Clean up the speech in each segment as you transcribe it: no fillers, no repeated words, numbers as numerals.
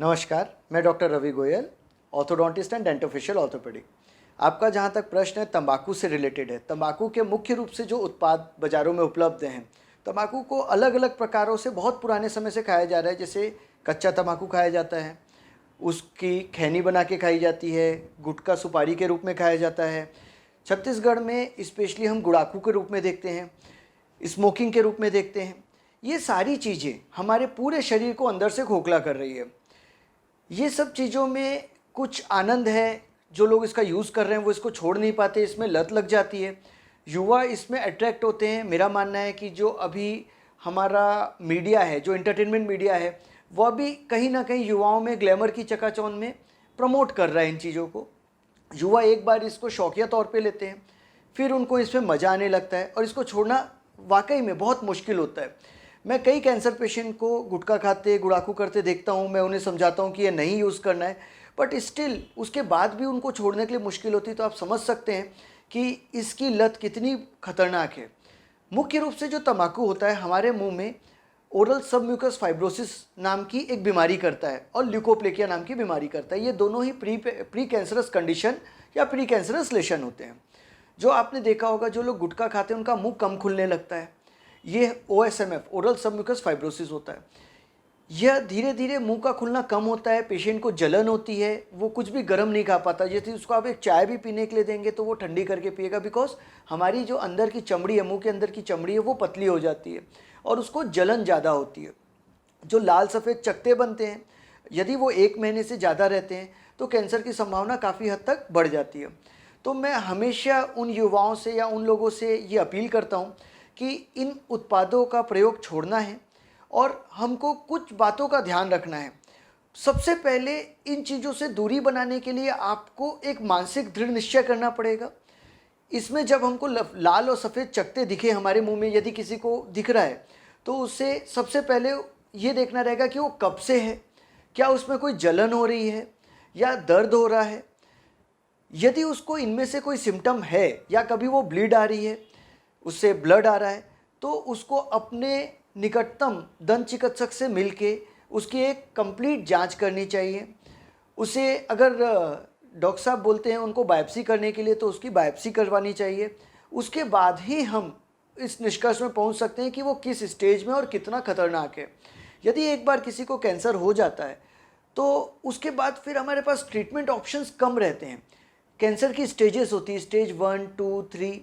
नमस्कार, मैं doctor Ravi Goyal, orthodontist and dentofacial orthopaedic. आपका जहाँ तक प्रश्न है तंबाकू से रिलेटेड है। तंबाकू के मुख्य रूप से जो उत्पाद बाज़ारों में उपलब्ध हैं, तंबाकू को अलग अलग प्रकारों से बहुत पुराने समय से खाया जा रहा है। जैसे कच्चा तंबाकू खाया जाता है, उसकी खैनी बना के खाई जाती है, गुटखा सुपारी के रूप में खाया जाता है। छत्तीसगढ़ में स्पेशली हम गुड़ाखू के रूप में देखते हैं, स्मोकिंग के रूप में देखते हैं। ये सारी चीज़ें हमारे पूरे शरीर को अंदर से खोखला कर रही है। ये सब चीज़ों में कुछ आनंद है, जो लोग इसका यूज़ कर रहे हैं वो इसको छोड़ नहीं पाते, इसमें लत लग जाती है। युवा इसमें अट्रैक्ट होते हैं। मेरा मानना है कि जो अभी हमारा मीडिया है, जो एंटरटेनमेंट मीडिया है, वह भी कहीं ना कहीं युवाओं में ग्लैमर की चकाचौंध में प्रमोट कर रहा है इन चीज़ों को। युवा एक बार इसको शौकिया तौर पे लेते हैं, फिर उनको इसमें मज़ा आने लगता है और इसको छोड़ना वाकई में बहुत मुश्किल होता है। मैं कई कैंसर पेशेंट को गुटखा खाते, गुड़ाखू करते देखता हूँ। मैं उन्हें समझाता हूँ कि ये नहीं यूज़ करना है, बट स्टिल उसके बाद भी उनको छोड़ने के लिए मुश्किल होती है। तो आप समझ सकते हैं कि इसकी लत कितनी खतरनाक है। मुख्य रूप से जो तंबाकू होता है हमारे मुंह में ओरल सबम्यूकस फाइब्रोसिस नाम की एक बीमारी करता है और ल्यूकोप्लेकिया नाम की बीमारी करता है। ये दोनों ही प्री कैंसरस कंडीशन या प्री कैंसरस लेशन होते हैं। जो आपने देखा होगा, जो लोग गुटखा खाते हैं उनका मुंह कम खुलने लगता है। ये OSMF ओरल सबम्यूकस फाइब्रोसिस होता है। यह धीरे धीरे मुंह का खुलना कम होता है, पेशेंट को जलन होती है, वो कुछ भी गर्म नहीं खा पाता। जैसे उसको आप एक चाय भी पीने के लिए देंगे तो वो ठंडी करके पिएगा, बिकॉज हमारी जो अंदर की चमड़ी है, मुंह के अंदर की चमड़ी है, वो पतली हो जाती है और उसको जलन ज़्यादा होती है। जो लाल सफ़ेद चकत्ते बनते हैं, यदि वो 1 महीने से ज़्यादा रहते हैं तो कैंसर की संभावना काफ़ी हद तक बढ़ जाती है। तो मैं हमेशा उन युवाओं से या उन लोगों से ये अपील करता हूँ कि इन उत्पादों का प्रयोग छोड़ना है और हमको कुछ बातों का ध्यान रखना है। सबसे पहले इन चीज़ों से दूरी बनाने के लिए आपको एक मानसिक दृढ़ निश्चय करना पड़ेगा। इसमें जब हमको लाल और सफ़ेद चकत्ते दिखे हमारे मुंह में, यदि किसी को दिख रहा है, तो उससे सबसे पहले ये देखना रहेगा कि वो कब से है, क्या उसमें कोई जलन हो रही है या दर्द हो रहा है। यदि उसको इनमें से कोई सिम्टम है या कभी वो ब्लीड आ रही है, उससे ब्लड आ रहा है, तो उसको अपने निकटतम दंत चिकित्सक से मिलके उसकी एक कंप्लीट जांच करनी चाहिए। उसे अगर डॉक्टर साहब बोलते हैं उनको बायोप्सी करने के लिए, तो उसकी बायोप्सी करवानी चाहिए। उसके बाद ही हम इस निष्कर्ष में पहुंच सकते हैं कि वो किस स्टेज में और कितना खतरनाक है। यदि एक बार किसी को कैंसर हो जाता है तो उसके बाद फिर हमारे पास ट्रीटमेंट ऑप्शंस कम रहते हैं। कैंसर की स्टेजेस होती है, स्टेज 1, 2, 3।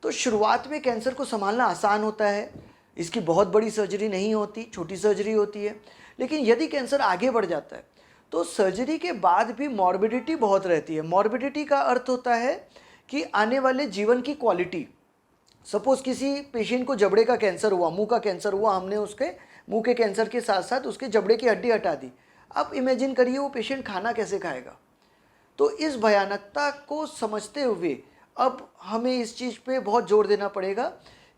तो शुरुआत में कैंसर को संभालना आसान होता है, इसकी बहुत बड़ी सर्जरी नहीं होती, छोटी सर्जरी होती है। लेकिन यदि कैंसर आगे बढ़ जाता है तो सर्जरी के बाद भी मॉर्बिडिटी बहुत रहती है। मॉर्बिडिटी का अर्थ होता है कि आने वाले जीवन की क्वालिटी। सपोज किसी पेशेंट को जबड़े का कैंसर हुआ, मुंह का कैंसर हुआ, हमने उसके मुंह के कैंसर के साथ साथ उसके जबड़े की हड्डी हटा दी। अब इमेजिन करिए वो पेशेंट खाना कैसे खाएगा। तो इस भयानकता को समझते हुए अब हमें इस चीज़ पे बहुत जोर देना पड़ेगा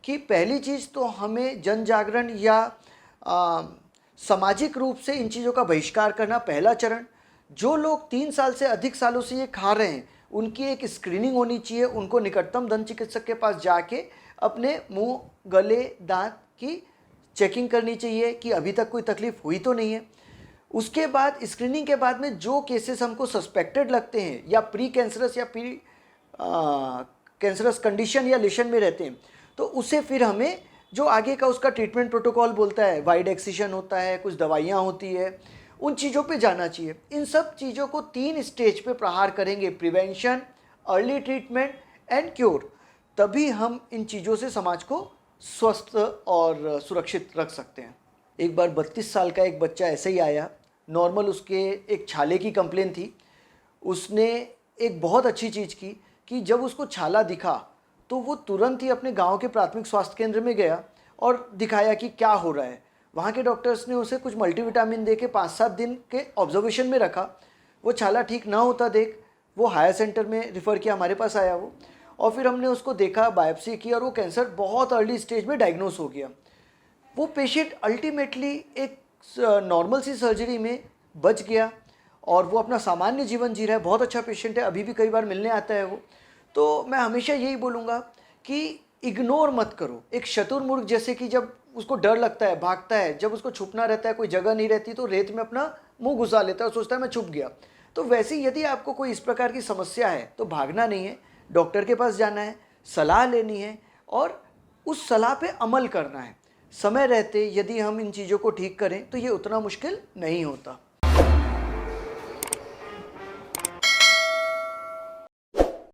कि पहली चीज़ तो हमें जन जागरण या सामाजिक रूप से इन चीज़ों का बहिष्कार करना पहला चरण। जो लोग 3 साल से अधिक सालों से ये खा रहे हैं उनकी एक स्क्रीनिंग होनी चाहिए। उनको निकटतम दंत चिकित्सक के पास जाके अपने मुंह, गले, दांत की चेकिंग करनी चाहिए कि अभी तक कोई तकलीफ हुई तो नहीं है। उसके बाद स्क्रीनिंग के बाद में जो केसेस हमको सस्पेक्टेड लगते हैं या प्री कैंसरस या प्री कैंसरस कंडीशन या लेशन में रहते हैं, तो उसे फिर हमें जो आगे का उसका ट्रीटमेंट प्रोटोकॉल बोलता है, वाइड एक्सिशन होता है, कुछ दवाइयाँ होती है, उन चीज़ों पे जाना चाहिए। इन सब चीज़ों को 3 स्टेज पे प्रहार करेंगे, prevention, early treatment and cure, तभी हम इन चीज़ों से समाज को स्वस्थ और सुरक्षित रख सकते हैं। एक बार 32 साल का एक बच्चा ऐसे ही आया, नॉर्मल उसके एक छाले की कंप्लेन थी। उसने एक बहुत अच्छी चीज़ की कि जब उसको छाला दिखा तो वो तुरंत ही अपने गांव के प्राथमिक स्वास्थ्य केंद्र में गया और दिखाया कि क्या हो रहा है। वहाँ के डॉक्टर्स ने उसे कुछ मल्टीविटामिन दे के 5-7 दिन के ऑब्जर्वेशन में रखा। वो छाला ठीक ना होता देख वो हायर सेंटर में रिफ़र किया, हमारे पास आया वो, और फिर हमने उसको देखा, बायोप्सी की, और वो कैंसर बहुत अर्ली स्टेज में डायग्नोस हो गया। वो पेशेंट अल्टीमेटली एक नॉर्मल सी सर्जरी में बच गया और वो अपना सामान्य जीवन जी रहा है। बहुत अच्छा पेशेंट है, अभी भी कई बार मिलने आता है वो। तो मैं हमेशा यही बोलूँगा कि इग्नोर मत करो। एक शुतुरमुर्ग जैसे कि जब उसको डर लगता है, भागता है, जब उसको छुपना रहता है, कोई जगह नहीं रहती, तो रेत में अपना मुंह घुसा लेता है और सोचता है मैं छुप गया। तो वैसे ही यदि आपको कोई इस प्रकार की समस्या है तो भागना नहीं है, डॉक्टर के पास जाना है, सलाह लेनी है और उस सलाह पे अमल करना है। समय रहते यदि हम इन चीज़ों को ठीक करें तो ये उतना मुश्किल नहीं होता।